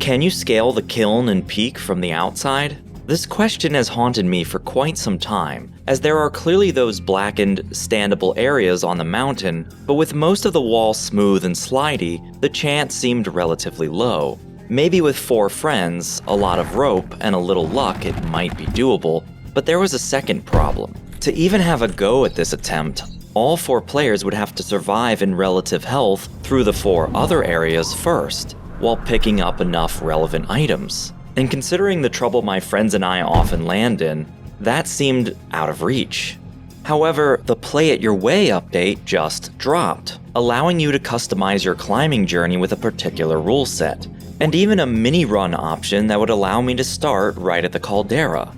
Can you scale the kiln and peak from the outside? This question has haunted me for quite some time, as there are clearly those blackened, standable areas on the mountain, but with most of the wall smooth and slidey, the chance seemed relatively low. Maybe with 4 friends, a lot of rope, and a little luck it might be doable, but there was a second problem. To even have a go at this attempt, all 4 players would have to survive in relative health through the 4 other areas first, while picking up enough relevant items. And considering the trouble my friends and I often land in, that seemed out of reach. However, the Play It Your Way update just dropped, allowing you to customize your climbing journey with a particular rule set, and even a mini-run option that would allow me to start right at the caldera.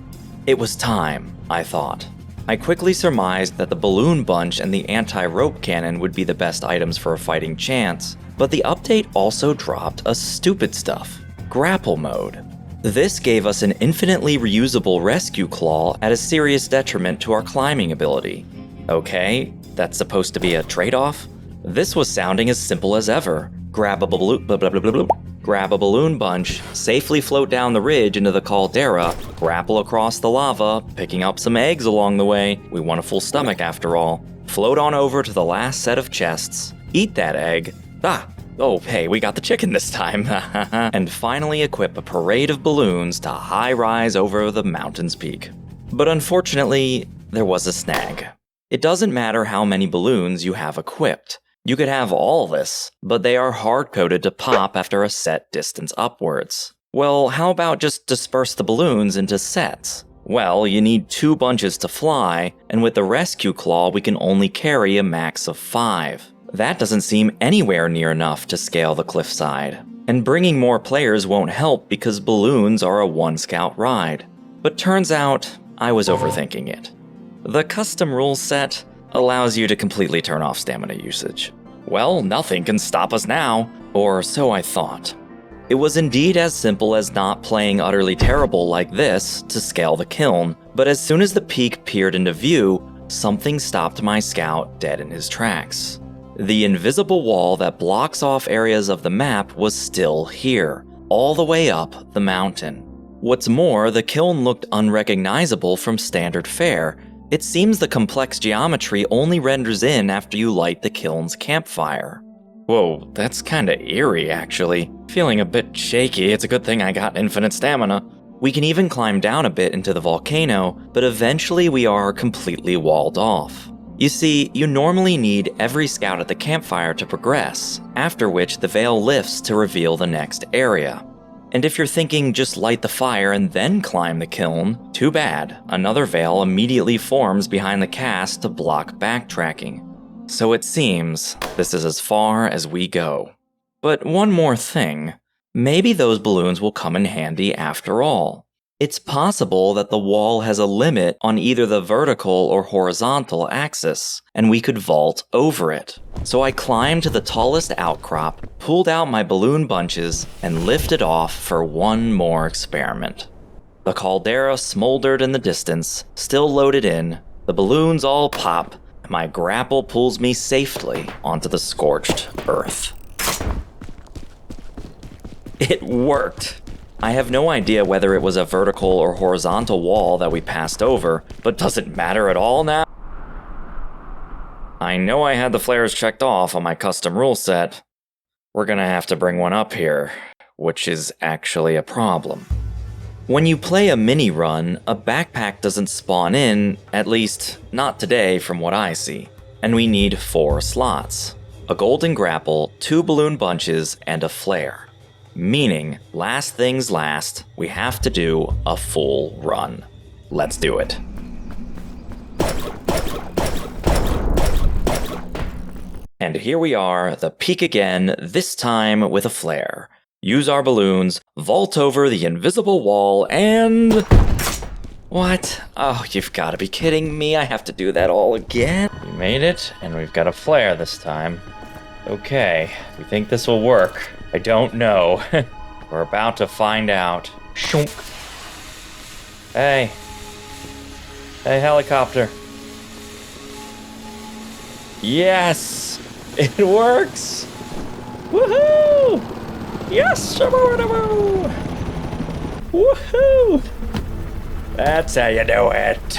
It was time, I thought. I quickly surmised that the balloon bunch and the anti-rope cannon would be the best items for a fighting chance, but the update also dropped a stupid stuff, Grapple Mode. This gave us an infinitely reusable rescue claw at a serious detriment to our climbing ability. Okay, that's supposed to be a trade-off? This was sounding as simple as ever. Grab a balloon bunch, safely float down the ridge into the caldera, grapple across the lava, picking up some eggs along the way. We want a full stomach after all. Float on over to the last set of chests, eat that egg. Oh, hey, we got the chicken this time. And finally equip a parade of balloons to high rise over the mountain's peak. But unfortunately, there was a snag. It doesn't matter how many balloons you have equipped. You could have all this, but they are hard-coded to pop after a set distance upwards. Well, how about just disperse the balloons into sets? Well, you need 2 bunches to fly, and with the rescue claw we can only carry a max of 5. That doesn't seem anywhere near enough to scale the cliffside. And bringing more players won't help because balloons are a 1-scout ride. But turns out, I was overthinking it. The custom rules set allows you to completely turn off stamina usage. Well, nothing can stop us now, or so I thought. It was indeed as simple as not playing utterly terrible like this to scale the kiln, but as soon as the peak peered into view, something stopped my scout dead in his tracks. The invisible wall that blocks off areas of the map was still here, all the way up the mountain. What's more, the kiln looked unrecognizable from standard fare. It seems the complex geometry only renders in after you light the kiln's campfire. Whoa, that's kinda eerie actually. Feeling a bit shaky, it's a good thing I got infinite stamina. We can even climb down a bit into the volcano, but eventually we are completely walled off. You see, you normally need every scout at the campfire to progress, after which the veil lifts to reveal the next area. And if you're thinking just light the fire and then climb the kiln, too bad. Another veil immediately forms behind the cast to block backtracking. So it seems this is as far as we go. But one more thing, maybe those balloons will come in handy after all. It's possible that the wall has a limit on either the vertical or horizontal axis, and we could vault over it. So I climbed to the tallest outcrop, pulled out my balloon bunches, and lifted off for one more experiment. The caldera smoldered in the distance, still loaded in, the balloons all pop, and my grapple pulls me safely onto the scorched earth. It worked! I have no idea whether it was a vertical or horizontal wall that we passed over, but does it matter at all now? I know I had the flares checked off on my custom rule set. We're gonna have to bring one up here, which is actually a problem. When you play a mini-run, a backpack doesn't spawn in, at least not today from what I see, and we need 4 slots. A golden grapple, 2 balloon bunches, and a flare. Meaning, last things last, we have to do a full run. Let's do it. And here we are, the peak again, this time with a flare. Use our balloons, vault over the invisible wall, and... What? Oh, you've gotta be kidding me, I have to do that all again? We made it, and we've got a flare this time. Okay, we think this will work. I don't know. We're about to find out. Shunk. Hey. Hey, helicopter. Yes! It works! Woohoo! Yes! Woohoo! That's how you do it.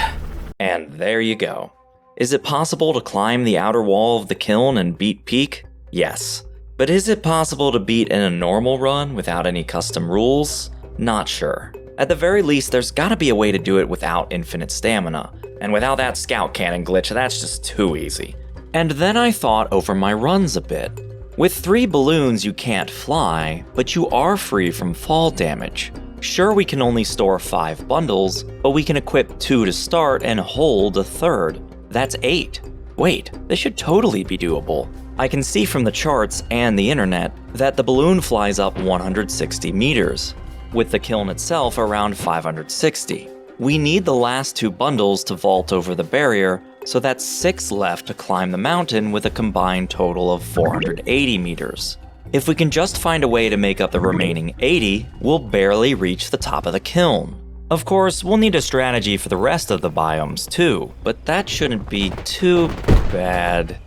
And there you go. Is it possible to climb the outer wall of the kiln and beat Peak? Yes. But is it possible to beat in a normal run without any custom rules? Not sure. At the very least, there's gotta be a way to do it without infinite stamina. And without that scout cannon glitch, that's just too easy. And then I thought over my runs a bit. With 3 balloons you can't fly, but you are free from fall damage. Sure, we can only store 5 bundles, but we can equip 2 to start and hold a 3rd. That's 8. Wait, this should totally be doable. I can see from the charts and the internet that the balloon flies up 160 meters, with the kiln itself around 560. We need the last 2 bundles to vault over the barrier, so that's 6 left to climb the mountain with a combined total of 480 meters. If we can just find a way to make up the remaining 80, we'll barely reach the top of the kiln. Of course, we'll need a strategy for the rest of the biomes too, but that shouldn't be too bad.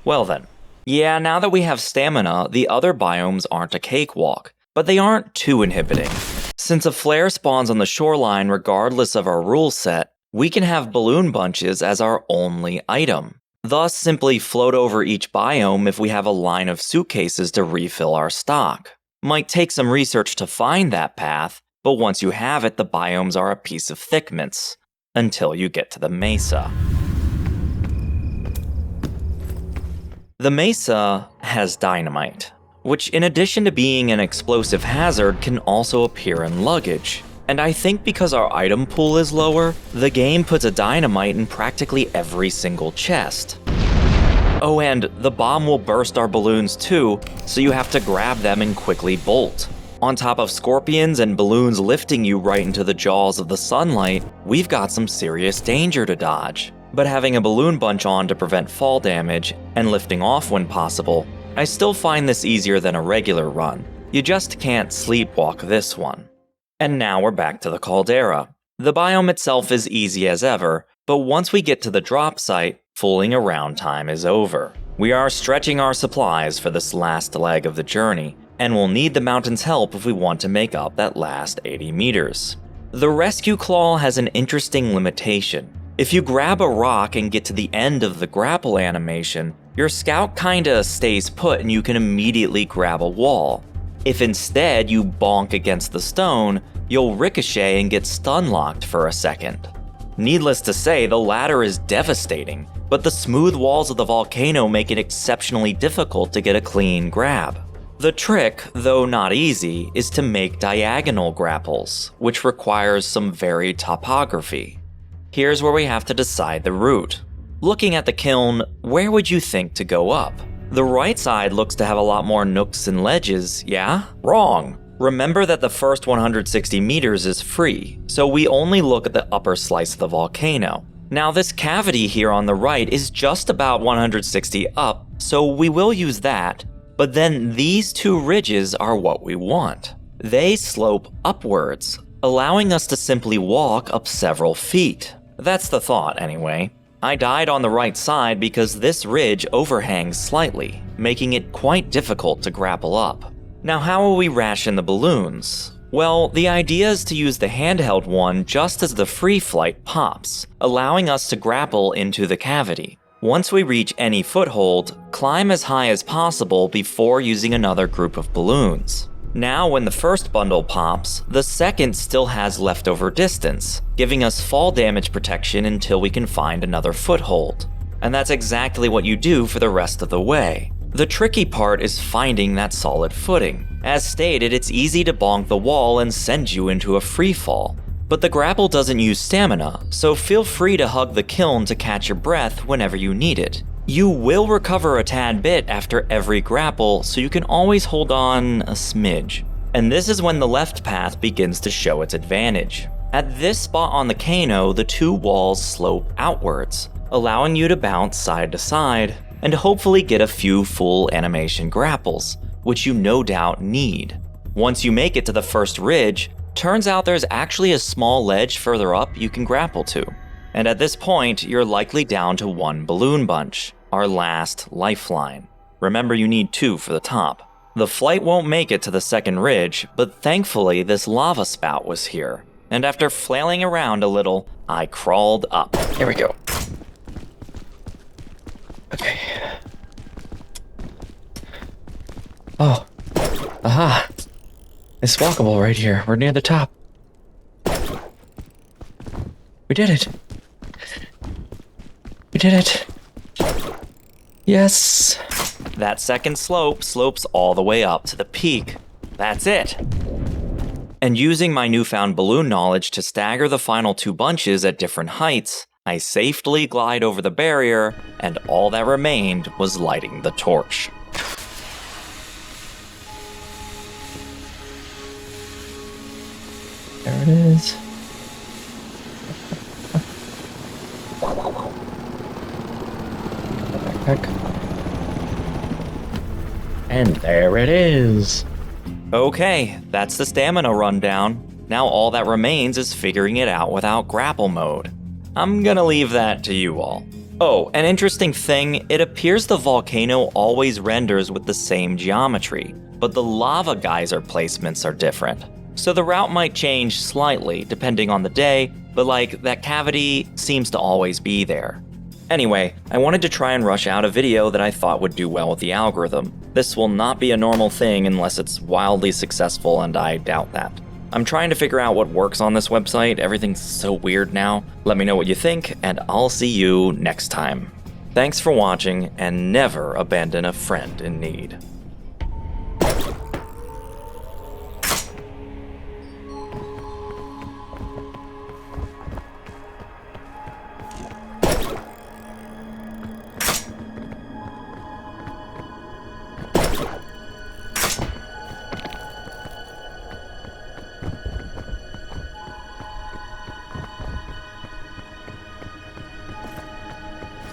Well then. Yeah, now that we have stamina, the other biomes aren't a cakewalk, but they aren't too inhibiting. Since a flare spawns on the shoreline regardless of our rule set, we can have balloon bunches as our only item. Thus, simply float over each biome if we have a line of suitcases to refill our stock. Might take some research to find that path, but once you have it, the biomes are a piece of thick mints. Until you get to the mesa. The mesa has dynamite, which in addition to being an explosive hazard can also appear in luggage. And I think because our item pool is lower, the game puts a dynamite in practically every single chest. Oh, and the bomb will burst our balloons too, so you have to grab them and quickly bolt. On top of scorpions and balloons lifting you right into the jaws of the sunlight, we've got some serious danger to dodge. But having a balloon bunch on to prevent fall damage, and lifting off when possible, I still find this easier than a regular run. You just can't sleepwalk this one. And now we're back to the caldera. The biome itself is easy as ever, but once we get to the drop site, fooling around time is over. We are stretching our supplies for this last leg of the journey, and we'll need the mountain's help if we want to make up that last 80 meters. The rescue claw has an interesting limitation. If you grab a rock and get to the end of the grapple animation, your scout kinda stays put and you can immediately grab a wall. If instead you bonk against the stone, you'll ricochet and get stun-locked for a second. Needless to say, the latter is devastating, but the smooth walls of the volcano make it exceptionally difficult to get a clean grab. The trick, though not easy, is to make diagonal grapples, which requires some varied topography. Here's where we have to decide the route. Looking at the kiln, where would you think to go up? The right side looks to have a lot more nooks and ledges, yeah? Wrong! Remember that the first 160 meters is free, so we only look at the upper slice of the volcano. Now this cavity here on the right is just about 160 up, so we will use that, but then these 2 ridges are what we want. They slope upwards, allowing us to simply walk up several feet. That's the thought, anyway. I died on the right side because this ridge overhangs slightly, making it quite difficult to grapple up. Now how will we ration the balloons? Well, the idea is to use the handheld one just as the free flight pops, allowing us to grapple into the cavity. Once we reach any foothold, climb as high as possible before using another group of balloons. Now when the first bundle pops, the second still has leftover distance, giving us fall damage protection until we can find another foothold. And that's exactly what you do for the rest of the way. The tricky part is finding that solid footing. As stated, it's easy to bonk the wall and send you into a free fall. But the grapple doesn't use stamina, so feel free to hug the kiln to catch your breath whenever you need it. You will recover a tad bit after every grapple, so you can always hold on a smidge. And this is when the left path begins to show its advantage. At this spot on the Kano, the 2 walls slope outwards, allowing you to bounce side to side, and hopefully get a few full animation grapples, which you no doubt need. Once you make it to the first ridge, turns out there's actually a small ledge further up you can grapple to. And at this point, you're likely down to 1 balloon bunch, our last lifeline. Remember, you need 2 for the top. The flight won't make it to the second ridge, but thankfully this lava spout was here. And after flailing around a little, I crawled up. Here we go. Okay. Oh. Aha. It's walkable right here. We're near the top. We did it. We did it. Yes. That second slope slopes all the way up to the peak. That's it. And using my newfound balloon knowledge to stagger the final two bunches at different heights, I safely glide over the barrier, and all that remained was lighting the torch. There it is. Backpack. And there it is. Okay, that's the stamina rundown. Now all that remains is figuring it out without grapple mode. I'm gonna leave that to you all. Oh, an interesting thing, it appears the volcano always renders with the same geometry, but the lava geyser placements are different. So the route might change slightly depending on the day, but like that cavity seems to always be there. Anyway, I wanted to try and rush out a video that I thought would do well with the algorithm. This will not be a normal thing unless it's wildly successful, and I doubt that. I'm trying to figure out what works on this website. Everything's so weird now. Let me know what you think, and I'll see you next time. Thanks for watching, and never abandon a friend in need.